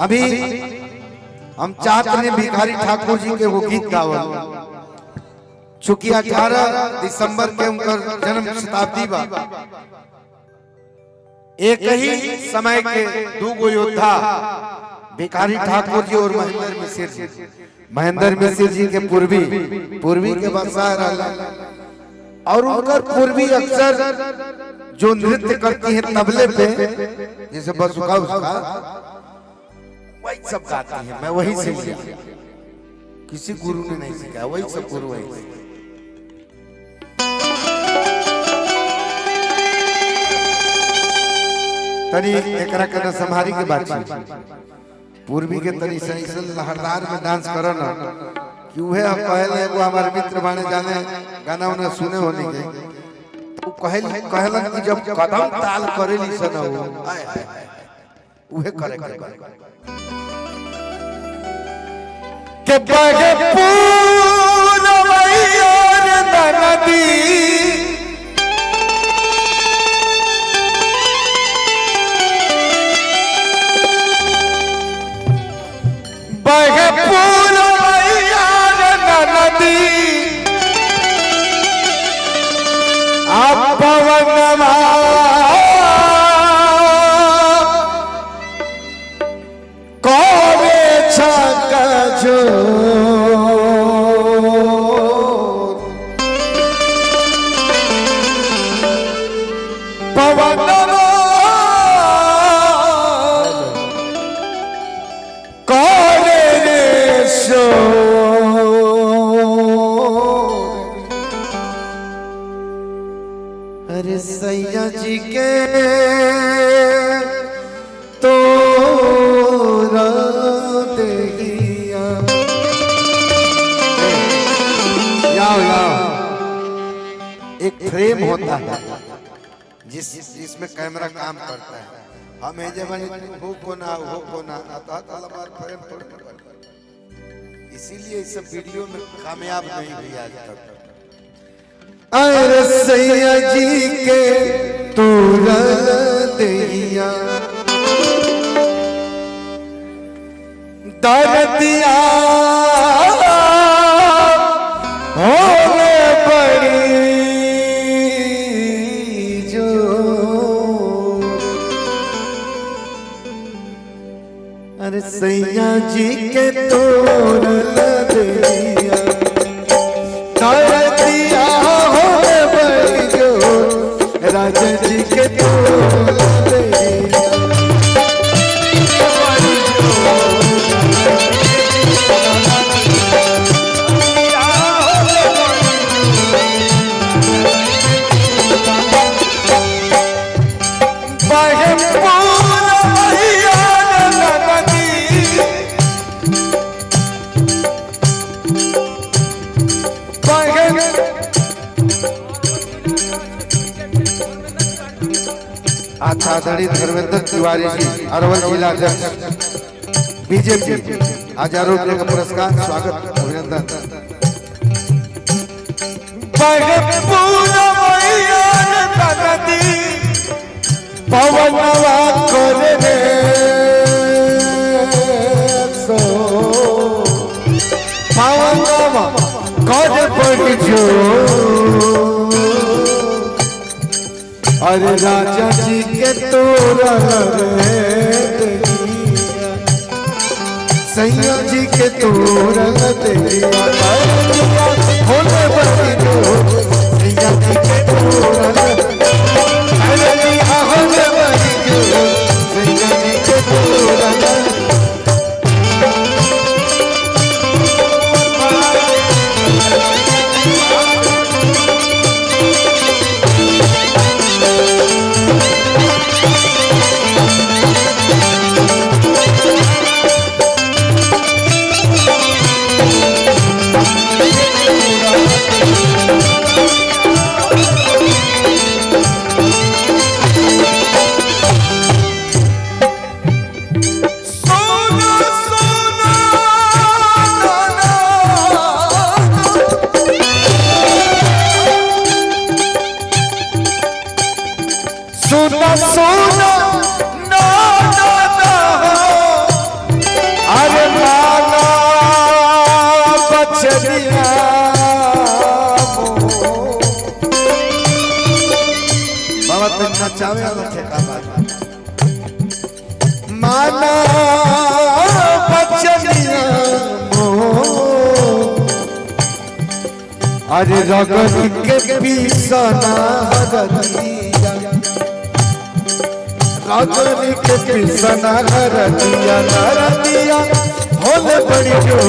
अभी हम चाहते हैं भिखारी ठाकुर जी के वो गीत गावल, चूंकि 18 दिसंबर के उनका जन्म शताब्दी बा। एक ही समय के दो गो योद्धा भिखारी ठाकुर जी और महेंद्र मिश्र जी। महेंद्र मिश्र जी के पूर्वी के बरसार और उनका पूर्वी अक्सर जो नृत्य करती है तबले पे, जैसे बसुका उसका वही सब गाती है। मैं वही से लिया, किसी गुरु ने नहीं सिखाया, वही सब गुरु वही। तनी एकरा के संभारी के बात पूर्वी के तनी सही लहरदार में डांस करो ना कि उहे हम कहले एगो हमारे मित्र बाने जाने गाना उन्हें सुने होने के तो कहलन कि जब कदम ताल करेली सन हो उहे करे के बहे पूरवैया नदी बहे पूरवैया नदी आप पवनवा कोरे छका जो पवनवा कोरे रे सो अरे सैया जी के तो एक फ्रेम होता है जिसमें कैमरा काम करता है। हम हो को ना फ्रेम इसीलिए इस सब वीडियो में कामयाब नहीं हुई आज तक। अरे सैया जी के तू दिया दर्दिया होने पड़ी जो अरे सैया जी के तोड़ दिया दर्दिया होने पड़ी जो राजा जी के तोड़ दिया आदरणीय धर्मेंद्र तिवारी जी अरवल जिला अध्यक्ष बीजेपी, हजारों रुपये का पुरस्कार, स्वागत अभिनंदन। पवनवा करे रे सो पवनवा करे पड़ जो अरे राजा जी के तोरा सैया जी के तोरा होने बड़ी जो सैया जी के तोरा होने बड़ी जो सैया जी के तोरा नचावे वाला ठेका बाजा माना बचनिया अरे रगनी के पीसना हरदिया रगनी के पीसना हरदिया हरदिया होले बड़ी जो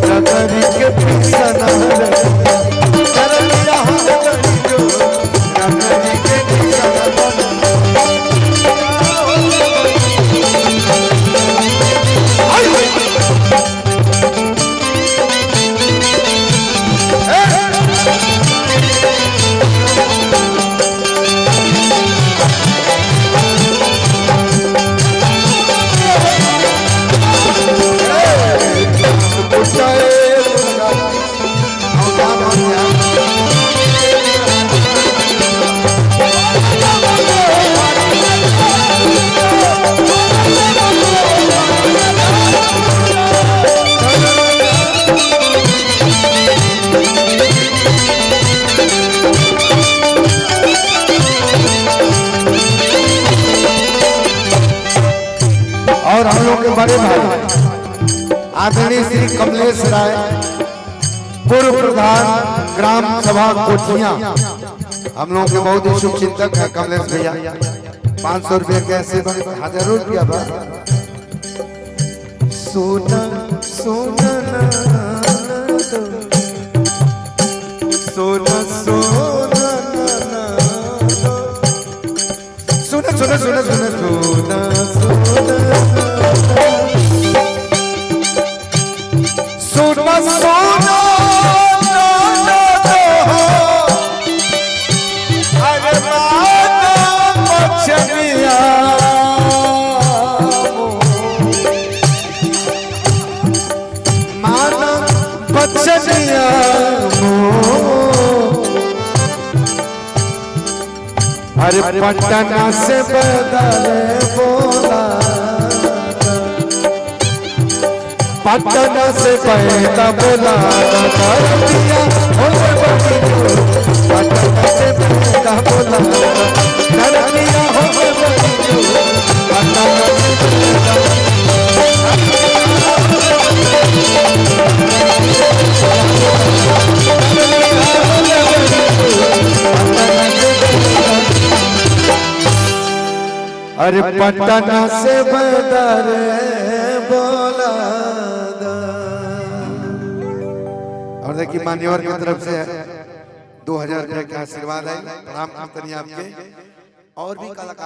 रगनी के पीसना हरदिया होले बड़ी जो रगनी के पीसना और हम लोग के बड़े भाई आदरणीय श्री कमलेश राय पूर्व प्रधान ग्राम सभा कोठिया हम लोग के बहुत ही शुभ चिंतक है कमलेश भैया 500 रुपये कैसे 1000 रुपया सोना सोना सोना सोना सुना सुना सुना सुना सुना सुना सोना अरे माना बचनिया माना बचनिया अरे पटना से बदले बोला पटना से पैदा बोला दिया पटना से पैदा बोला दिया अरे पटना से बदले बोला और देखिए मान्यवर की तरफ से 2000 रुपये का आशीर्वाद है प्रणाम कीर्तनिया आपके और भी कलाकार